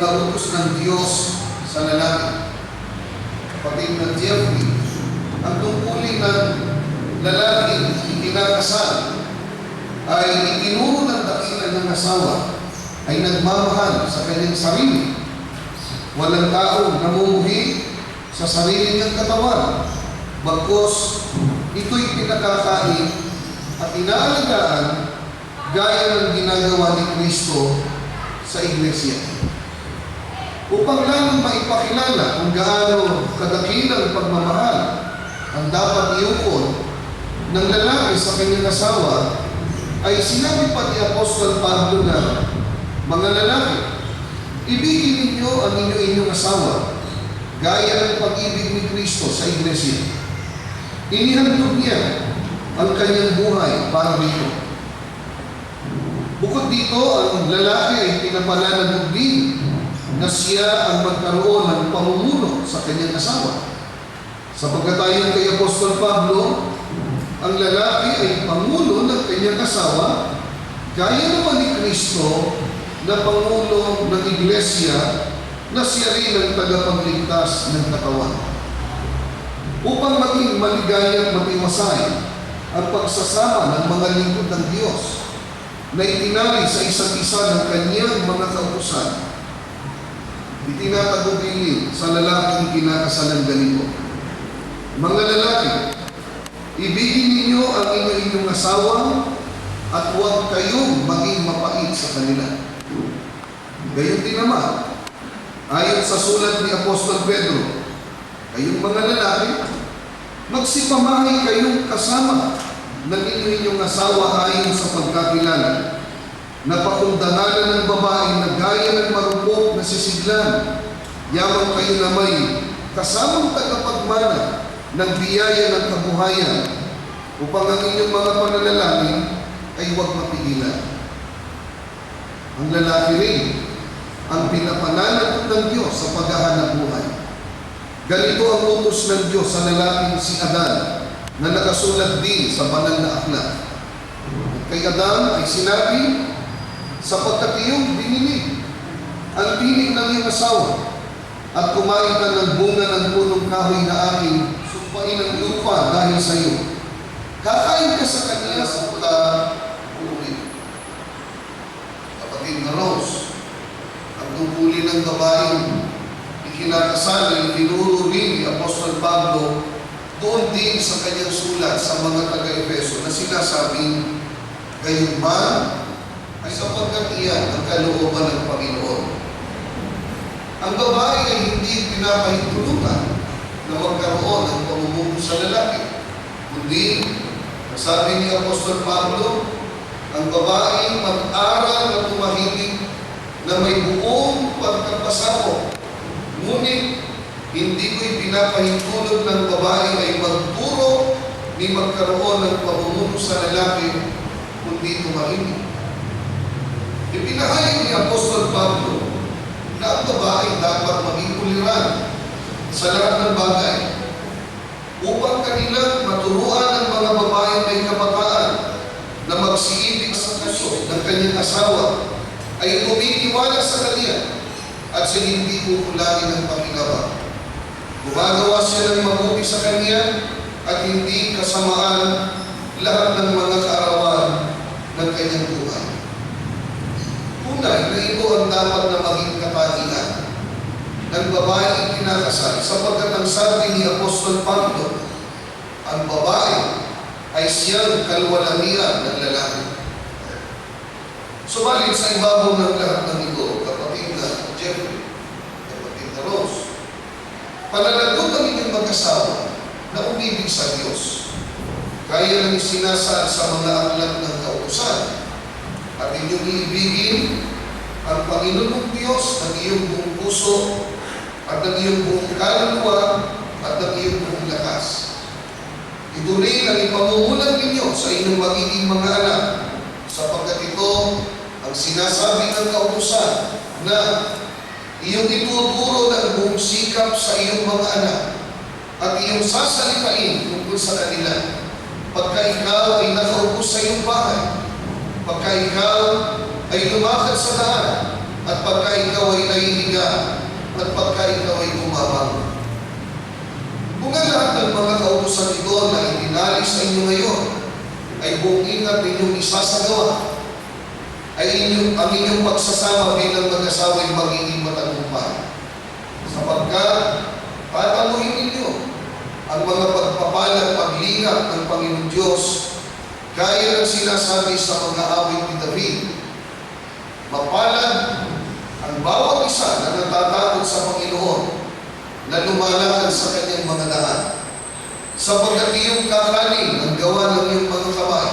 mga utos ng Diyos sa lalaki. Kapatid na Jeffrey, ang tungkulin ng lalaking ikinakasal ay itinuro ng dakilan ng asawa ay nagmamahal sa kanyang sarili. Walang taong namumuhi sa sarili niyang katawan, bagkus ito'y pinakakain at inaalagaan gaya ng ginagawa ni Kristo sa Iglesia. Upang lamang maipakilala kung gaano kadakilang pagmamahal ang dapat iukol ng lalaki sa kanyang asawa, ay sinabi pa ni Apostol Pablo na, mga lalaki, ibigin ninyo ang inyong asawa gaya ng pag-ibig ni Kristo sa Iglesia. Inihandog niya ang kanyang buhay para rito. Bukod dito, ang lalaki ay pinapalalagog din na siya ang magkaroon ng pamumuno sa kanyang asawa. Sapagkat ayon kay Apostol Pablo, ang lalaki ay pangulo ng kanyang asawa, gaya naman ni Kristo na pangulo ng Iglesia na siya rin ang tagapagligtas ng katawan. Upang maging maligaya at matiwasay ang pagsasama ng mga lingkod ng Diyos na itinali sa isa't isa ng kanyang mga kautusan, itinatagubili sa lalaking kinakasalang ganito. Mga lalaki, ibigin ninyo ang inyong asawa at huwag kayong maging mapait sa kanila. Gayon din naman, ayon sa sulat ni Apostol Pedro, kayong mga lalaki, magsipamahay kayong kasama ng inyong asawa ayon sa pagkakilala, na pakundanganan ng babae na gaya ng marupok na sisiglan, yamang kayo na may kasamang tagapagmana ng biyaya ng kabuhayan, upang ang inyong mga pananalangin ay huwag mapigilan. Ang lalaki rin ang pinapananagot ng Diyos sa paghahanap buhay. Ganito ang utos ng Diyos sa lalaking si Adan, na nakasulat din sa banal na aklat. At kay Adan ay sinabi, sapagkat iyong binili ang tinig ng iyong asawa at kumain ka ng bunga ng punong kahoy na aking sumpain ng lupa dahil sa iyo. Kakain ka sa kanya sa pagkakulit. Kapatid na Rose, ang tungkulin ng babaeng ikinakasal ay tinuro rin ni Apostol Pablo doon din sa kanyang sulat sa mga taga-Efeso na sinasabing, gayon man ay sapagkat iyan ang kalooban ng Panginoon. Ang babae ay hindi pinapahintulutan na magkaroon ng pamumuno sa lalaki, kundi, sabi ni Apostol Pablo, ang babae mag-aral na tumahimik na may buong pagkapasako. Ngunit, hindi ko'y pinapahintulot ng babae ay magturo ni magkaroon ng pamumuno sa lalaki, kundi tumahimik. Ipinahayag ni Apostol Pablo na ang babae dapat maging uliran sa lahat ng bagay upang kanilang maturuan ang mga babaeng may kabataan na magsiibig sa puso ng kanyang asawa ay tumitiwala sa kanya at siya hindi kukulangin ng pakinawa. Gumagawa siya ng mabuti sa kanya at hindi kasamaan lahat ng mga kaarawan ng kanyang buhay. Tunay na ito ang dapat na maging katangian ng babaeng ikinakasal, sapagkat ang sabi ni Apostol Pablo, ang babae ay siyang kalwalamian ng lalaki. Subalit sa ibabaw ng lahat ng ito, kapatid na Jeffrey, kapatid na Rose, pananagot ang inyong mag-asawa na umibig sa Diyos, kaya lang sinasaad sa mga aklat ng kautusan, at inyong iibigin ang Panginoong Diyos ng iyong buong puso at ng iyong buong kaluluwa at ng iyong buong lakas. Ito rin ang ipamumulan ninyo sa inyong magiging mga anak, sapagkat ito ang sinasabi ng kautusan na iyong ituturo ng buong sikap sa iyong mga anak at iyong sasalitain tungkol sa kanila pagka ikaw ay nakaupo sa iyong bahay, pagka ikaw ay lumakad sa daan, at pagka ikaw ay nahihiga ng mga kautusan ito na itinalis sa inyo ngayon ay buong ingat ninyong isasagawa, ay ang inyong pagsasama bilang mag-asawa ay magiging matagumpay. Sapagkat tatamuhin ninyo ang mga pagpapalang paglingap ng Panginoon Diyos, gaya ng sinasabi sa mga awit ni David. Mapalad ang bawat isa na natatakot sa Panginoon, na lumalakad sa kanyang mga daan. Sapagkat iyong kakanin ang gawa ng iyong mga kamay.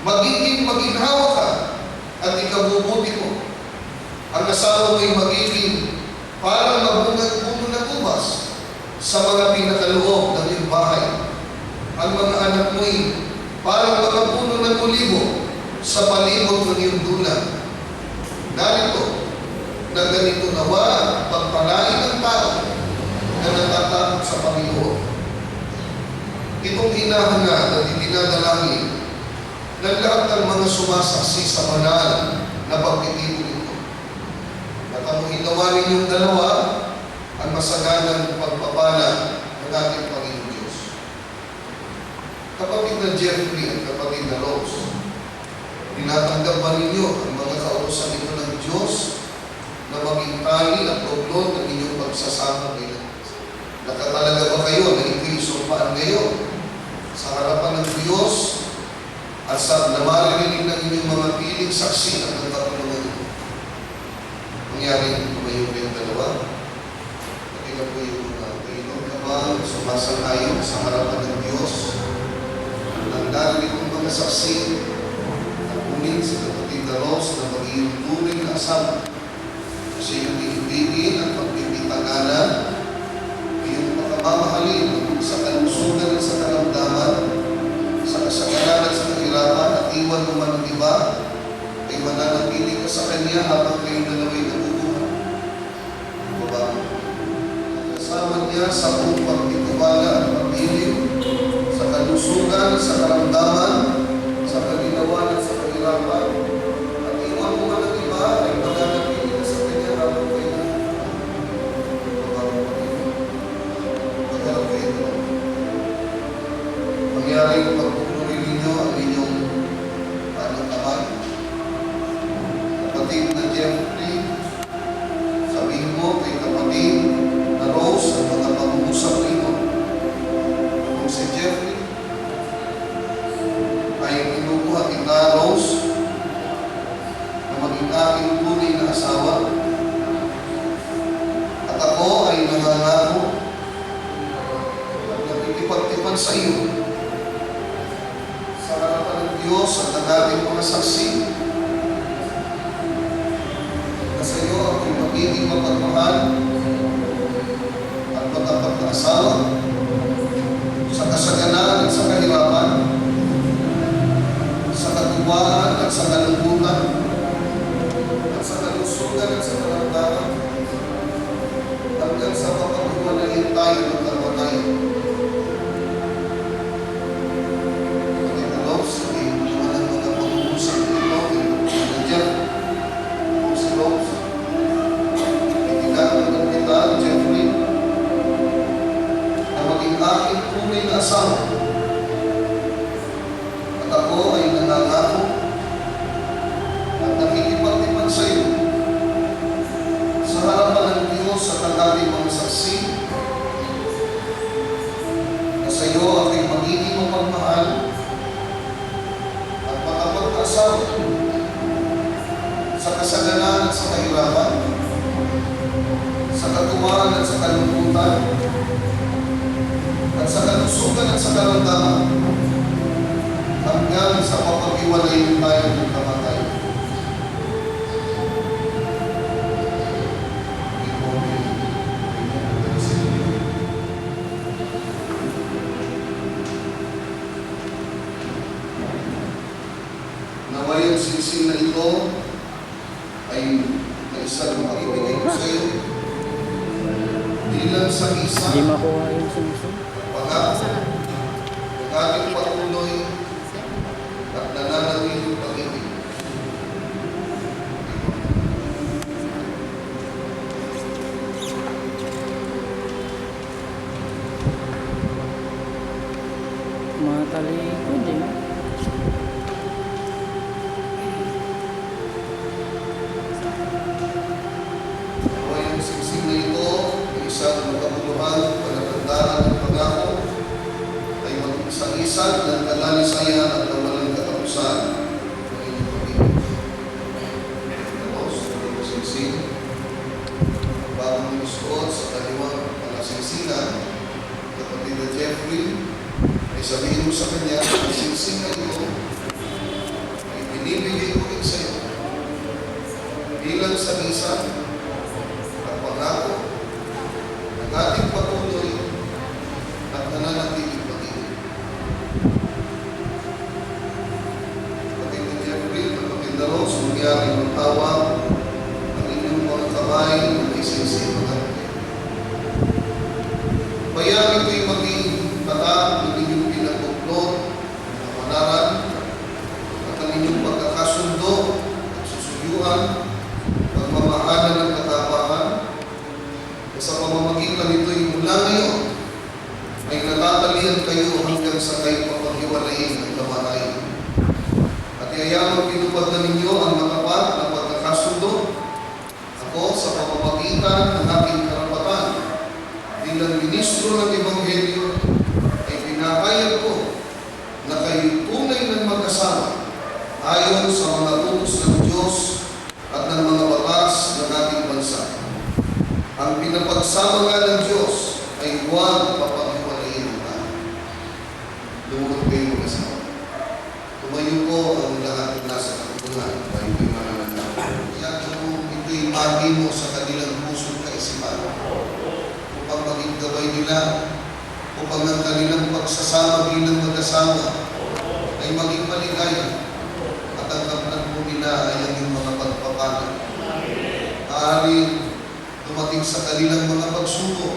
Magiging maginhawa ka at ikabubuti mo. Ang asawa mo'y magiging parang mabungad puno na kubas sa mga pinakaloob ng iyong bahay. Ang mga anak mo'y parang mga puno ng olibo sa palibot ng iyong dulak. Narito, na ganito nawa pagpalain ng tao na natatakot sa Panginoon. Itong hinahangad at itinadalangin ng lahat ng mga sumasaksi sa banal na pagtitipon ito. Natamuhin nawa ninyong dalawa ang masaganang pagpapala ng ating Panginoon Diyos. Kapatid na Jeffrey at kapatid na Rose, tinatanggap ba ninyo ang mga kautusan ito ng Diyos na maging tali at tuglod ng inyong pagsasama nila? Nakatalaga ba kayo na ito'y sumpaan ngayon sa harapan ng Diyos at sa namarinig ng inyong mga piling saksi at ng katulungan ito? Mangyari tumayo kayong dalawa. Pakita po yung kainom ka ba sumasang-ayon sa harapan ng Diyos? Ang darinig ng mga saksi na kunin sa kapatid na Rose na magiging tunay na asawa. Kasi yung ibigin at pagpipitagalan, yung pagmamahalin sa kalusugan at sa karamdaman, sa kasagalan at sa kahirapan, at iwan mo man ang iba, ay mananatili ka sa Kanya habang kayo dalawa'y nabubuhay. Diba? Kasama niya sa buong pagtitubala at pag-ilim, sa kalusugan at sa karamdaman, sa kalinawan at sa kahirapan, at iwan mo man ang iba, ay mananatili ka sa Kanya habang kayo mangyaring pagpupuri ninyo ang inyong kamay. Kapatid na Jeffrey, sabihin mo kay kapatid na Rose ang mga pag-uusap ninyo. Kung si Jeffrey ay kinukuha kita, Rose, na maging aking tunay na asawa, at ako ay nangangako at nagtitipag-tipag sa iyo sa harapan ng Diyos at ang ating mga saksi na sa iyo ako'y magiging mapagmahal at matapat na asawa sa kasaganan at sa kahirapan, sa katuwaan at sa kalungkutan, at sa kalusugan at sa karamdaman, hanggang sa mapaghiwalayin tayo ng dalawa tayo. Asawa. At ako ay nangangako at nakikipagtipag sa iyo sa harapan ng Diyos at ang ating mga saksi na sa iyo ako'y magiging mapagmahal at matapat na asawa sa kasaganan at sa kahirapan, sa katuwaan at sa kalungkutan, at sa kalusugan at sa karamdaman, hanggang sa mapag-iwalayin tayo ng kamatayan. Naway ang singsing na ito ay naisang makibigay ko sa iyo. Di lang sa isa. Hindi makuha yung singsing. Ang ating patuloy at nananatiling pag-ibig. Nakalikod eh. O yung singsing na ito, yung isang makabuluhan, palatandaan ng pangako, ay mag-isang-isang ng kalalisayan at walang katapusan ng inyong pag-ibig. Tapos, yung singsing, bagong minusuot sa kaliwang palasingsingan, kapatid na Jeffrey, ay sabihin mo sa kanya, ang singsing na ito ay binibigay ko rin sa iyo bilang sabisan at pangako ng ating patuloy at nananatiling pag-ibig. Kapatid na Jeffrey, kapatid na Rose, mangyari ng tawag ang inyong mga kamay ng isingsing ng ating. Bayaan ito'y maging tatak ng inyong pinaguklod ng kapanaran at ang inyong pagkakasundo at susuyuan, pagmamahalan ng katapatan. Sa pamamagitan nito'y mula ngayon ay natatalian kayo hanggang sa kayo mapaghiwalayin ng kamatayan. At iyayamang pinupad na ninyo ang matapat na pagkakasundo. Ako sa pamamagitan ng aking karapatan bilang ministro ng Ebanghelyo ay pinahayag ko na kayo tunay ng magkasama ayon sa mga utos ng Diyos at ng mga batas ng ating bansa. Ang pinapagsama nga ng Diyos ay huwag papaghiwalayin ng tao. Lumulog kayo mag-asawa. Tumayo po ang lahat ng nasa katutunan. Tayo ko'y mananatang. Yan kung ito'y mati mo sa kanilang pusong kaisipan upang maging gabay nila, upang ang kanilang pagsasama bilang mag-asawa ay maging maligaya at ang kapatid mo nila ay ang iyong mga pagpapanan. Maaari dumating sa kanilang mga pagsubok,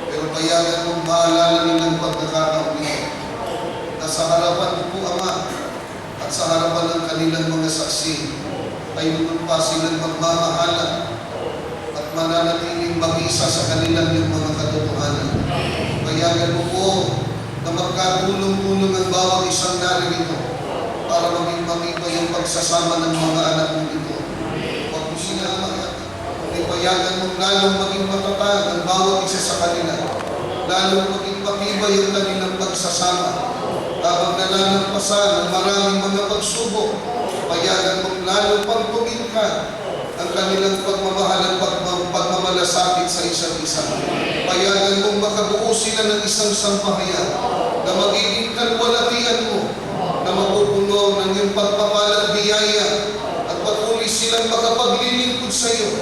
pero payagan mong maalala nilang pagkakataon nito na sa harapan po Ama at sa harapan ng kanilang mga saksi ay nunod pa silang magmamahalan at mananatiling mag-isa sa kanilang yung mga katotohanan. Payagan mo po na magkatulong-tulong ang bawat isang naririto para maging matibay ang pagsasama ng mga anak mo ito. Huwag mo sila payagan mong lalong maging matatag ang bawat isa sa kanila, lalong maging matibay ang kanilang pagsasama, habang nalalampasan ang maraming mga pagsubok. Payagan mong lalong pang tumingkad ang kanilang pagmamahal at pagmamalasakit sa isa't isa. Payagan mong makabuo sila ng isang sampahayan na magiging kalwalatian mo, na mapupuno ng iyong pagpapalat biyaya at patuloy silang makapaglilingkod sa iyo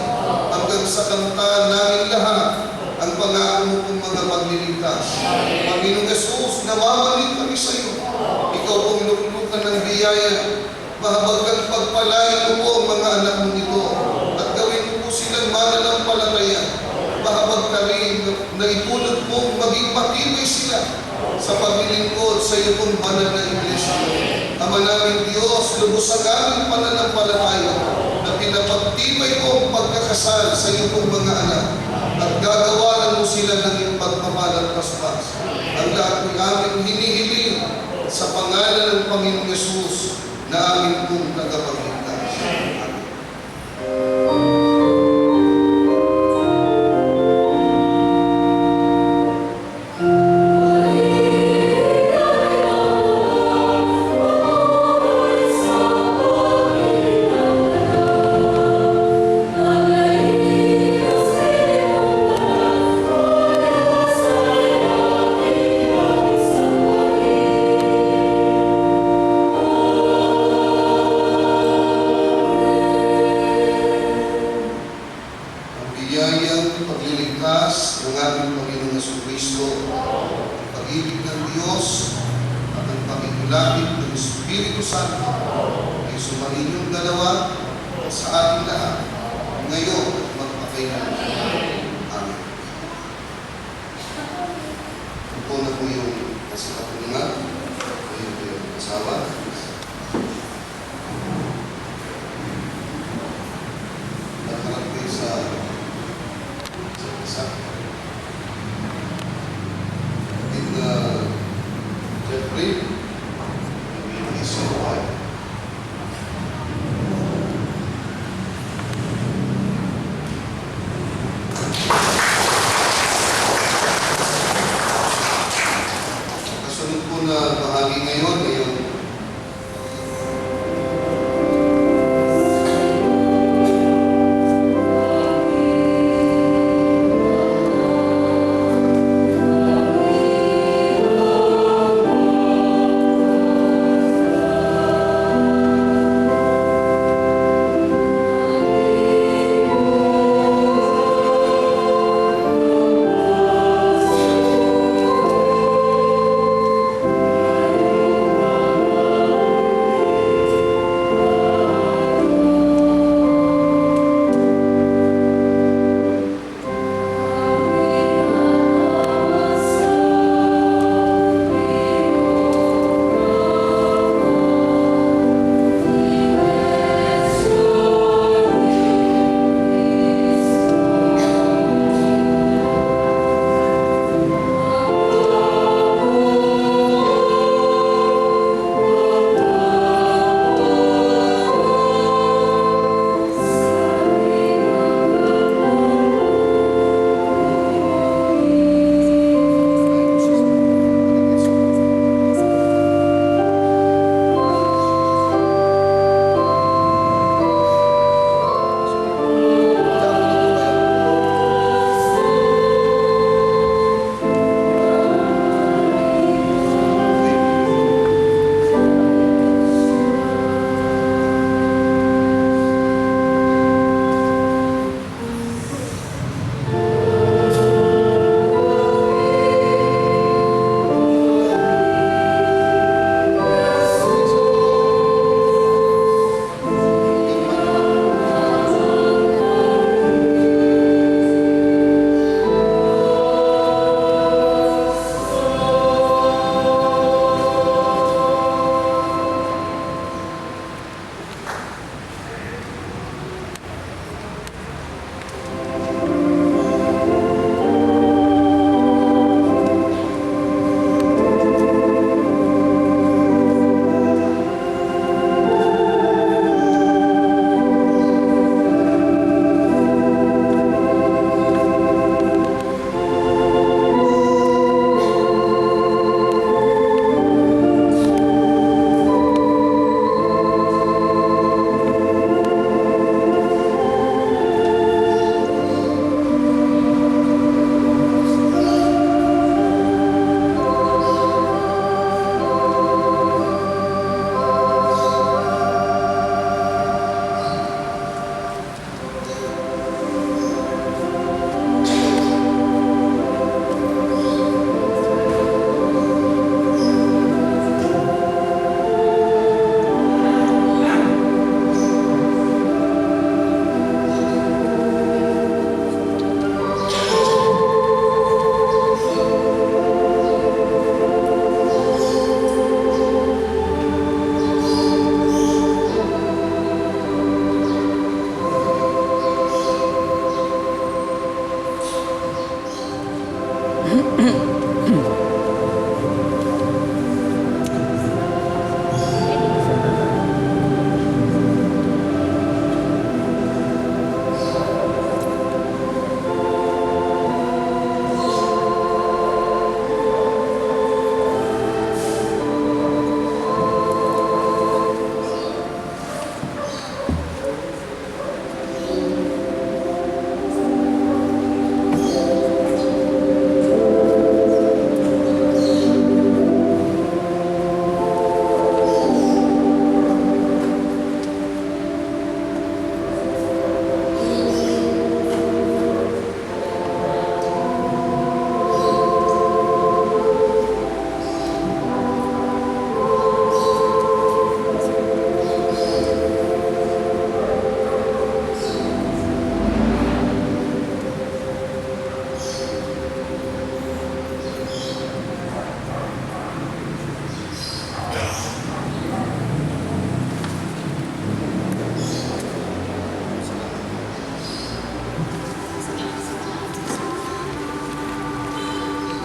hanggang sa kantaan namin lahat ang pangako mo kong mga pagliligtas. Panginoong Jesus, namamalig kami sa iyo. Ikaw pong luklukan ng biyaya. Mahabaggang pagpalain mo po ang mga anak mo nito at gawin mo po silang mananampalataya. Mahabag ka rin na ipulot mong maging matibay sila sa paglilingkod sa iyo pong banal na iglesia. Ama namin Diyos, lubos ang aming pananampalataya na pinapagtibay mo ang pagkakasal sa iyo pong mga anak at gagawaran mo sila ng iyong pagmamahal at paspas. Ang lahat ng aming hinihiling sa pangalan ng Panginoong Jesus na amin pong tagapagligtas. Biyayang pagliligtas ng ating Panginoong Jesucristo, ang pag-ibig ng Diyos at ang pag-iulapit ng Espiritu Santo ay sumainyong dalawa sa ating lahat ngayon at magpakailanman. Amen. Ito na po yung kasikapungan, ayun po yung asawa. Nakakarap kayo sa isa. Kapatid na Jeffrey,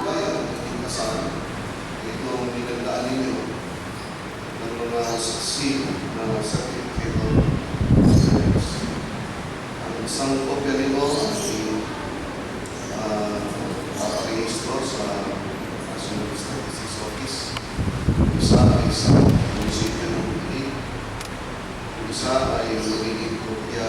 Bayan, kasal, itong pinagdaan ninyo ng mga saksi na certificate of marriage. Ang isang kopya nito ay paparehistro sa National Statistics Office. Isa ay sa munisipyo ng Bukid. Isa ay magiging kopya